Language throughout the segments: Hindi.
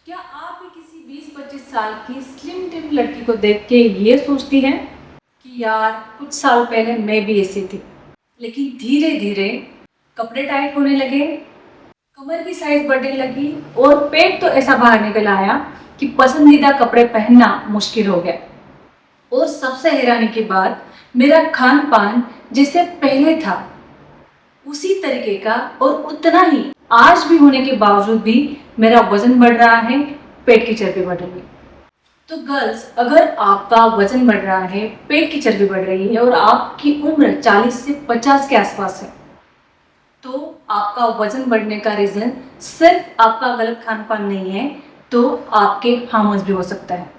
क्या आप भी किसी 20-25 साल की स्लिम टिम लड़की को देख के ये सोचती हैं कि यार कुछ साल पहले मैं भी ऐसी थी, लेकिन धीरे धीरे कपड़े टाइट होने लगे, कमर की साइज बढ़ने लगी और पेट तो ऐसा बाहर निकल आया कि पसंदीदा कपड़े पहनना मुश्किल हो गया। और सबसे हैरानी की बात, मेरा खान पान जैसे पहले था उसी तरीके का और उतना ही आज भी होने के बावजूद भी मेरा वजन बढ़ रहा है, पेट की चर्बी बढ़ रही है। तो गर्ल्स, अगर आपका वजन बढ़ रहा है, पेट की चर्बी बढ़ रही है और आपकी उम्र 40 से 50 के आसपास है, तो आपका वजन बढ़ने का रीजन सिर्फ आपका गलत खान पान नहीं है, तो आपके हार्मोन्स भी हो सकता है।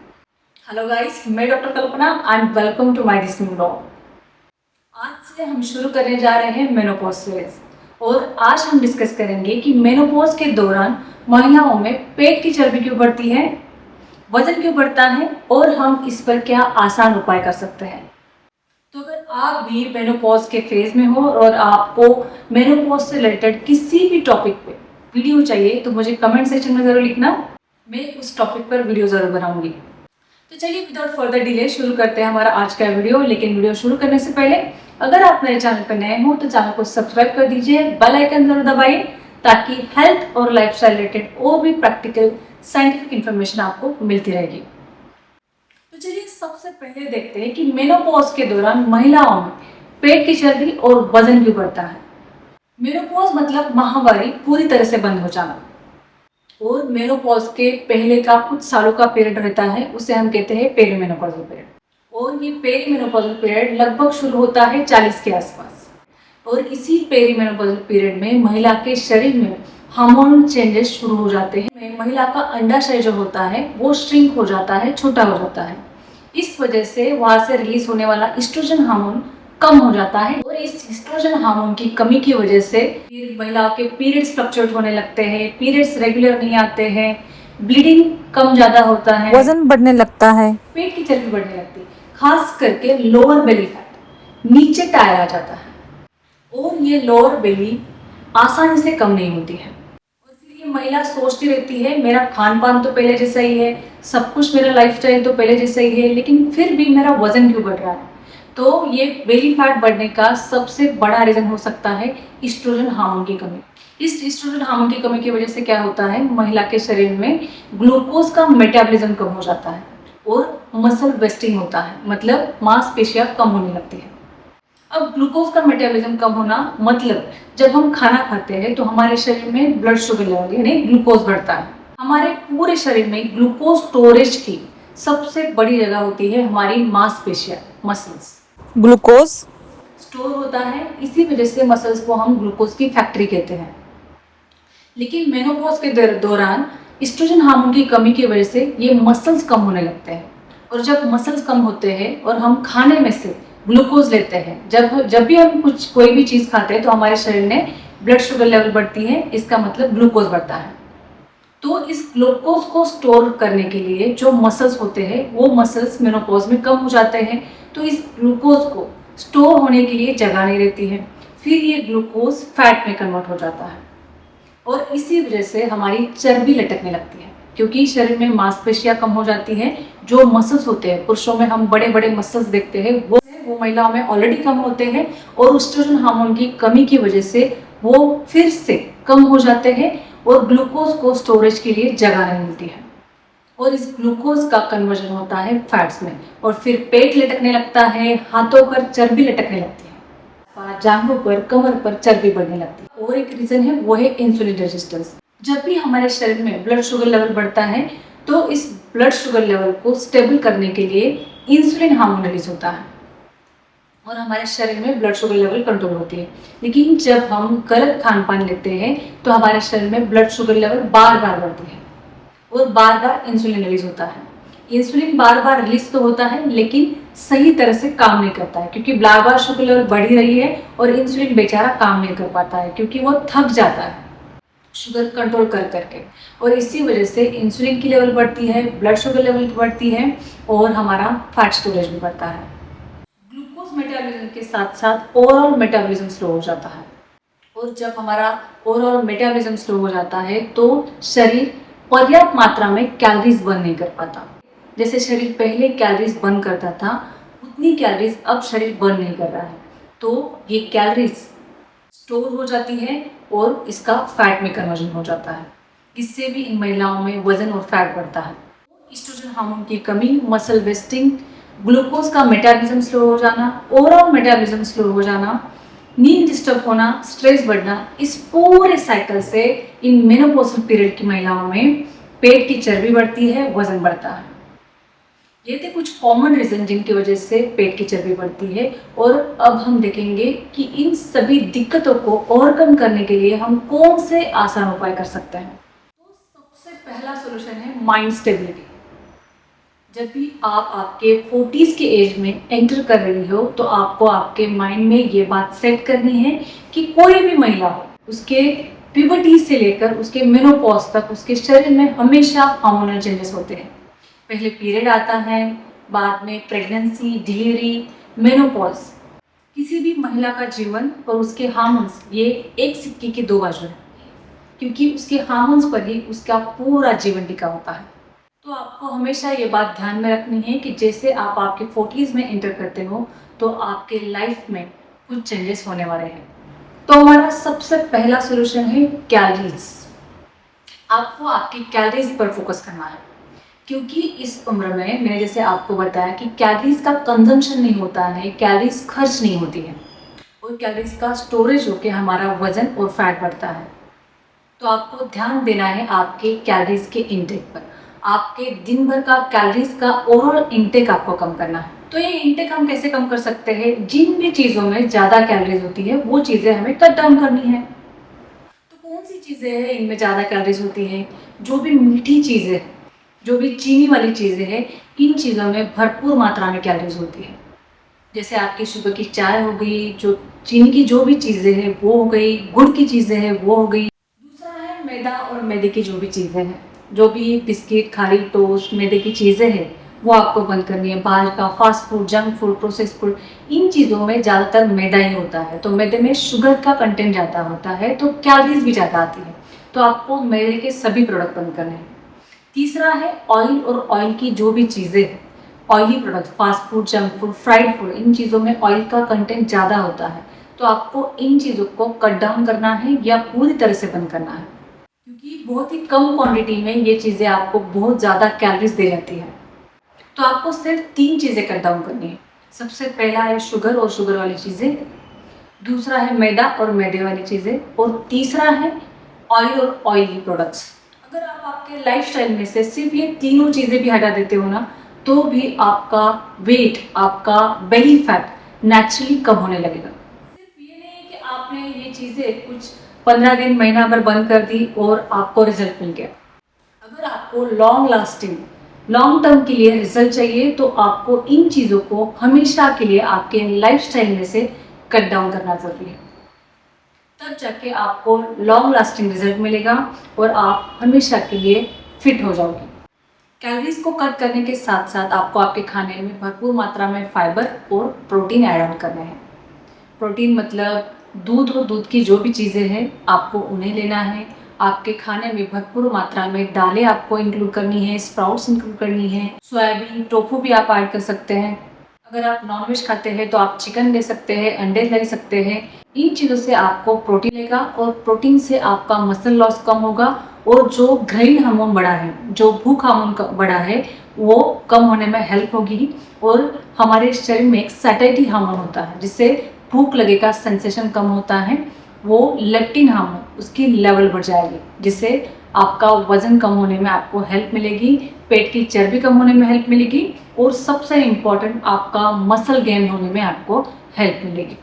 हेलो गाइस, मैं doctor Kalpana and welcome to my this new blog. आज से हम शुरू करने जा रहे हैं मेनोपॉज सीरीज और आज हम डिस्कस करेंगे कि मेनोपॉज के दौरान महिलाओं में पेट की चर्बी क्यों बढ़ती है, वजन क्यों बढ़ता है और हम इस पर क्या आसान उपाय कर सकते हैं। तो अगर आप भी मेनोपॉज के फेज में हो और आपको मेनोपॉज से रिलेटेड किसी भी टॉपिक पे वीडियो चाहिए तो मुझे कमेंट सेक्शन में ज़रूर लिखना, मैं उस टॉपिक पर वीडियो ज़रूर बनाऊंगी। तो चलिए विदाउट फर्दर डिले शुरू करते हैं हमारा आज का वीडियो। लेकिन वीडियो शुरू करने से पहले अगर आप मेरे चैनल पर नए हो तो चैनल को सब्सक्राइब कर दीजिए, बेल आइकन जरूर दबाइए ताकि हेल्थ और लाइफस्टाइल रिलेटेड और भी प्रैक्टिकल साइंटिफिक इंफॉर्मेशन आपको मिलती रहेगी। तो चलिए सबसे पहले देखते हैं कि मेनोपॉज के दौरान महिलाओं में पेट की चर्बी और वजन क्यों बढ़ता है। मेनोपॉज मतलब माहवारी पूरी तरह से बंद हो जाना और मेनोपॉज के पहले का कुछ सालों का पीरियड रहता है, उसे हम कहते हैं पेरीमेनोपॉजल पीरियड। और ये पेरीमेनोपॉजल पीरियड लगभग शुरू होता है 40 के आसपास। और इसी पेरीमेनोपॉजल पीरियड में महिला के शरीर में हार्मोनल चेंजेस शुरू हो जाते हैं। महिला का अंडाशय जो होता है वो श्रिंक हो जाता है, छोटा हो जाता है। इस वजह से वहां से रिलीज होने वाला ईस्ट्रोजन हार्मोन कम हो जाता है और इस ईस्ट्रोजन हार्मोन की कमी की वजह से फिर महिलाओं के पीरियड्स फ्लक्चुएट होने लगते हैं, पीरियड्स रेगुलर नहीं आते हैं, ब्लीडिंग कम ज्यादा होता है, वजन बढ़ने लगता है। पेट की चर्बी बढ़ने लगती है, खास करके लोअर बेली फैट, नीचे टायर आ जाता है और ये लोअर बेली आसानी से कम नहीं होती है। और फिर ये महिला सोचती रहती है मेरा खान पान तो पहले जैसा ही है, सब कुछ मेरा लाइफस्टाइल तो पहले जैसा ही है, लेकिन फिर भी मेरा वजन क्यों बढ़ रहा है। तो ये बेली फैट बढ़ने का सबसे बड़ा रीजन हो सकता है ईस्ट्रोजन हार्मोन की कमी। इस ईस्ट्रोजन हार्मोन की कमी की वजह से क्या होता है, महिला के शरीर में ग्लूकोज का मेटाबॉलिज्म कम हो जाता है और मसल वेस्टिंग होता है, मतलब मांसपेशियां कम होने लगती है। अब ग्लूकोज का मेटाबॉलिज्म कम होना मतलब जब हम खाना खाते हैं तो हमारे शरीर में ब्लड शुगर लेवल यानी ग्लूकोज बढ़ता है। हमारे पूरे शरीर में ग्लूकोज स्टोरेज की सबसे बड़ी जगह होती है हमारी मांसपेशियां, मसल्स। ग्लूकोज स्टोर होता है, इसी वजह से मसल्स को हम ग्लूकोज की फैक्ट्री कहते हैं। लेकिन मेनोपॉज के दौरान एस्ट्रोजन हार्मोन की कमी की वजह से ये मसल्स कम होने लगते हैं और जब मसल्स कम होते हैं और हम खाने में से ग्लूकोज लेते हैं, जब जब भी हम कोई भी चीज़ खाते हैं तो हमारे शरीर में ब्लड शुगर लेवल बढ़ती है, इसका मतलब ग्लूकोज बढ़ता है। तो इस ग्लूकोज को स्टोर करने के लिए जो मसल्स होते हैं वो मसल्स मेनोपॉज में कम हो जाते हैं, तो इस ग्लूकोज को स्टोर होने के लिए जगह नहीं रहती है, फिर ये ग्लूकोज फैट में कन्वर्ट हो जाता है और इसी वजह से हमारी चर्बी लटकने लगती है क्योंकि शरीर में मांसपेशियां कम हो जाती हैं। जो मसल्स होते हैं, पुरुषों में हम बड़े बड़े मसल्स देखते हैं, वो महिलाओं में ऑलरेडी कम होते हैं और एस्ट्रोजन हार्मोन की कमी की वजह से वो फिर से कम हो जाते हैं और ग्लूकोज को स्टोरेज के लिए जगह नहीं मिलती है और इस ग्लूकोज का कन्वर्जन होता है फैट्स में और फिर पेट लटकने लगता है, हाथों पर चर्बी लटकने लगती है, जांघों पर, कमर पर चर्बी बढ़ने लगती है। और एक रीजन है वो है इंसुलिन रेजिस्टेंस। जब भी हमारे शरीर में ब्लड शुगर लेवल बढ़ता है तो इस ब्लड शुगर लेवल को स्टेबल करने के लिए इंसुलिन हार्मोन रिलीज होता है और हमारे शरीर में ब्लड शुगर लेवल कंट्रोल होती है। लेकिन जब हम गलत खान पान लेते हैं तो हमारे शरीर में ब्लड शुगर लेवल बार बार बढ़ती है और बार बार इंसुलिन रिलीज होता है। इंसुलिन बार बार रिलीज तो होता है लेकिन सही तरह से काम नहीं करता है क्योंकि बार बार शुगर लेवल बढ़ ही रही है और इंसुलिन बेचारा काम नहीं कर पाता है क्योंकि वो थक जाता है शुगर कंट्रोल कर करके। और इसी वजह से इंसुलिन की लेवल बढ़ती है, ब्लड शुगर लेवल बढ़ती है और हमारा फैट स्टोरेज भी बढ़ता है। ग्लूकोज मेटाबॉलिज्म के साथ साथ ओवरऑल मेटाबॉलिज्म स्लो हो जाता है और जब हमारा ओवरऑल मेटाबॉलिज्म स्लो हो जाता है तो शरीर पर्याप्त मात्रा में कैलोरीज बर्न नहीं कर पाता। जैसे शरीर पहले कैलोरीज बर्न करता था, उतनी कैलोरीज अब शरीर बर्न नहीं कर रहा है, तो ये कैलोरीज स्टोर हो जाती है और इसका फैट में कन्वर्जन हो जाता है। इससे भी इन महिलाओं में वजन और फैट बढ़ता है। ईस्ट्रोजन हार्मोन की कमी, मसल वेस्टिंग, ग्लूकोज का मेटाबॉलिज्म स्लो हो जाना, ओवरऑल मेटाबॉलिज्म स्लो हो जाना, नींद डिस्टर्ब होना, स्ट्रेस बढ़ना, इस पूरे साइकिल से इन मेनोपॉजल पीरियड की महिलाओं में पेट की चर्बी बढ़ती है, वजन बढ़ता है। ये थे कुछ कॉमन रीजन जिनकी वजह से पेट की चर्बी बढ़ती है। और अब हम देखेंगे कि इन सभी दिक्कतों को ओवरकम करने के लिए हम कौन से आसान उपाय कर सकते हैं। तो सबसे पहला सॉल्यूशन है माइंड स्टेबिलिटी। जब भी आप आपके 40s के एज में एंटर कर रही हो तो आपको आपके माइंड में ये बात सेट करनी है कि कोई भी महिला हो, उसके प्यूबर्टी से लेकर उसके मेनोपॉज तक उसके शरीर में हमेशा हार्मोनल चेंजेस होते हैं। पहले पीरियड आता है, बाद में प्रेगनेंसी, डिलीवरी, मेनोपॉज। किसी भी महिला का जीवन और उसके हार्मोन्स ये एक सिक्के की दो बाजू है, क्योंकि उसके हार्मोन्स पर ही उसका पूरा जीवन टिका होता है। तो आपको हमेशा ये बात ध्यान में रखनी है कि जैसे आप आपके 40s में एंटर करते हो तो आपके लाइफ में कुछ चेंजेस होने वाले हैं। तो हमारा सबसे पहला सॉल्यूशन है कैलोरीज। आपको आपकी कैलोरीज पर फोकस करना है, क्योंकि इस उम्र में मैंने जैसे आपको बताया कि कैलोरीज का कंजम्पशन नहीं होता है, कैलोरीज खर्च नहीं होती है और कैलोरीज का स्टोरेज होकर हमारा वजन और फैट बढ़ता है। तो आपको ध्यान देना है आपके कैलोरीज के इनटेक पर। आपके दिन भर का कैलोरीज का ओवरऑल इनटेक आपको कम करना है। तो ये इनटेक हम कैसे कम कर सकते हैं? जिन भी चीज़ों में ज़्यादा कैलोरीज होती है वो चीज़ें हमें कट डाउन करनी है। तो कौन सी चीज़ें हैं इनमें ज़्यादा कैलोरीज होती है? जो भी मीठी चीज़ें, जो भी चीनी वाली चीज़ें हैं, इन चीज़ों में भरपूर मात्रा में कैलोरीज होती है। जैसे आपकी सुबह की चाय हो गई, जो चीनी की जो भी चीज़ें हैं वो हो गई, गुड़ की चीज़ें हैं वो हो गई। दूसरा है मैदा और मैदे की जो भी चीज़ें हैं, जो भी बिस्किट, खारी, टोस्ट, मैदे की चीज़ें हैं वो आपको बंद करनी है। बाहर का fast food, junk food, process food, इन चीज़ों में ज़्यादातर मैदा ही होता है, तो मैदे में शुगर का कंटेंट ज़्यादा होता है तो कैलोरीज भी ज़्यादा आती है। तो आपको मैदे के सभी प्रोडक्ट बंद करने हैं। तीसरा है ऑयल और ऑयल की जो भी चीज़ें हैं, oily product, fast food, junk food, fried food, इन चीज़ों में ऑयल का कंटेंट ज़्यादा होता है, तो आपको इन चीज़ों को कट डाउन करना है या पूरी तरह से बंद करना है, क्योंकि बहुत ही कम क्वांटिटी में ये चीज़ें आपको बहुत ज़्यादा कैलोरीज दे जाती है। तो आपको सिर्फ 3 चीज़ें कट डाउन करनी है। सबसे पहला है शुगर और शुगर वाली चीज़ें, दूसरा है मैदा और मैदे वाली चीज़ें, और तीसरा है ऑयल और ऑयली प्रोडक्ट्स। अगर आप आपके लाइफस्टाइल में से सिर्फ ये तीनों चीज़ें भी हटा देते हो ना, तो भी आपका वेट, आपका बेली फैट नेचुरली कम होने लगेगा। सिर्फ ये नहीं है कि आपने ये चीज़ें कुछ 15 दिन, महीना भर बंद कर दी और आपको रिजल्ट मिल गया। अगर आपको लॉन्ग लास्टिंग, लॉन्ग टर्म के लिए रिजल्ट चाहिए तो आपको इन चीज़ों को हमेशा के लिए आपके लाइफस्टाइल में से कट डाउन करना जरूरी है। तब जाके आपको लॉन्ग लास्टिंग रिजल्ट मिलेगा और आप हमेशा के लिए फिट हो जाओगे। कैलोरीज को कट करने के साथ साथ आपको आपके खाने में भरपूर मात्रा में फाइबर और प्रोटीन ऐड ऑन करने हैं। प्रोटीन मतलब दूध और दूध की जो भी चीज़ें हैं आपको उन्हें लेना है। आपके खाने में भरपूर मात्रा में दालें आपको इंक्लूड करनी है, स्प्राउट्स इंक्लूड करनी है, सोयाबीन, टोफू भी आप ऐड कर सकते हैं। अगर आप नॉनवेज खाते हैं तो आप चिकन ले सकते हैं, अंडे ले सकते हैं। इन चीज़ों से आपको प्रोटीन लेगा और प्रोटीन से आपका मसल लॉस कम होगा और जो ग्रेइन हार्मोन बढ़ा है, जो भूख हार्मोन बढ़ा है, वो कम होने में हेल्प होगी। और हमारे शरीर में एक सैटिस्फैक्टरी हार्मोन होता है जिससे भूख लगेगा, सेंसेशन कम होता है, वो लेप्टिन हार्मोन, उसकी लेवल बढ़ जाएगी, जिससे आपका वजन कम होने में आपको हेल्प मिलेगी, पेट की चर्बी कम होने में हेल्प मिलेगी और सबसे इम्पॉर्टेंट आपका मसल गेन होने में आपको हेल्प मिलेगी।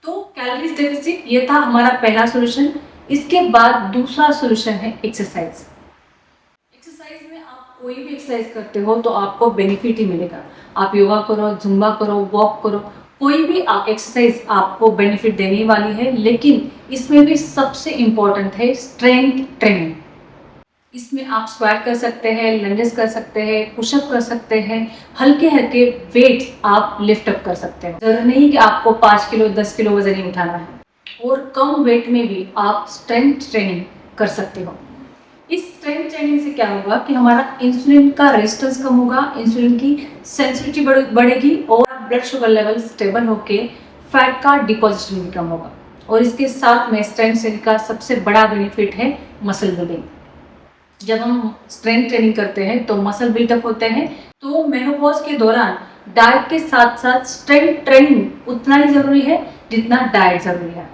तो कैलोरीज डेफिसिट ये था हमारा पहला सॉल्यूशन। इसके बाद दूसरा सॉल्यूशन है एक्सरसाइज। एक्सरसाइज में आप कोई भी एक्सरसाइज करते हो तो आपको बेनिफिट ही मिलेगा। आप योगा करो, जुम्बा करो, वॉक करो, कोई भी एक्सरसाइज आपको बेनिफिट देने वाली है, लेकिन इसमें भी सबसे इम्पोर्टेंट है स्ट्रेंथ ट्रेनिंग। इसमें आप स्क्वाट कर सकते हैं, लंजेस कर सकते हैं, पुशअप कर सकते हैं, हल्के हल्के वेट आप लिफ्ट अप कर सकते हैं। जरूरी नहीं कि आपको 5 किलो 10 किलो वजन ही उठाना है, और कम वेट में भी आप स्ट्रेंथ ट्रेनिंग कर सकते हो। इस स्ट्रेंथ ट्रेनिंग से क्या होगा कि हमारा इंसुलिन का रेजिस्टेंस कम होगा, इंसुलिन की सेंसिटिविटी बढ़ेगी और ब्लड शुगर लेवल स्टेबल होके फैट का डिपॉजिशन भी कम होगा। और इसके साथ में स्ट्रेंथ ट्रेनिंग का सबसे बड़ा बेनिफिट है मसल बिल्डिंग। जब हम स्ट्रेंथ ट्रेनिंग करते हैं तो मसल बिल्डअप होते हैं। तो मेनोपॉज के दौरान डाइट के साथ साथ स्ट्रेंथ ट्रेनिंग उतना ही जरूरी है जितना डाइट जरूरी है।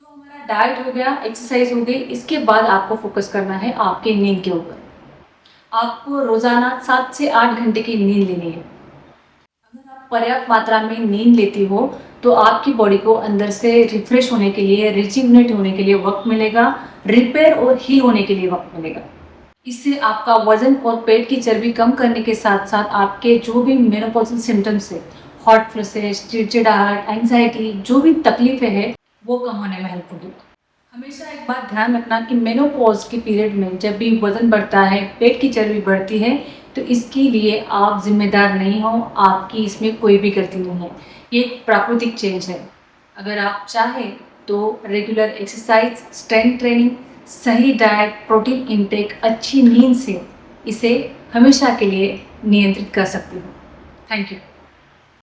तो हमारा डाइट हो गया, एक्सरसाइज हो गई, इसके बाद आपको फोकस करना है आपके नींद के ऊपर। आपको रोजाना 7 से 8 घंटे की नींद लेनी है। अगर आप पर्याप्त मात्रा में नींद लेती हो तो आपकी बॉडी को अंदर से रिफ्रेश होने के लिए, रिज्यूवनेट होने के लिए वक्त मिलेगा, रिपेयर और हील होने के लिए वक्त मिलेगा। इससे आपका वजन और पेट की चर्बी कम करने के साथ साथ आपके जो भी मेनोपॉजल सिम्टम्स है, हॉट फ्लशेस, चिड़चिड़ाहट, एंजाइटी, जो भी तकलीफें हैं वो कम होने में हेल्प होगी। हमेशा एक बात ध्यान रखना कि मेनोपॉज के पीरियड में जब भी वजन बढ़ता है, पेट की चर्बी बढ़ती है, तो इसके लिए आप जिम्मेदार नहीं हो, आपकी इसमें कोई भी गलती नहीं है। ये एक प्राकृतिक चेंज है। अगर आप चाहें तो रेगुलर एक्सरसाइज, स्ट्रेंथ ट्रेनिंग, सही डाइट, प्रोटीन इनटेक, अच्छी नींद से इसे हमेशा के लिए नियंत्रित कर सकती हो। Thank you.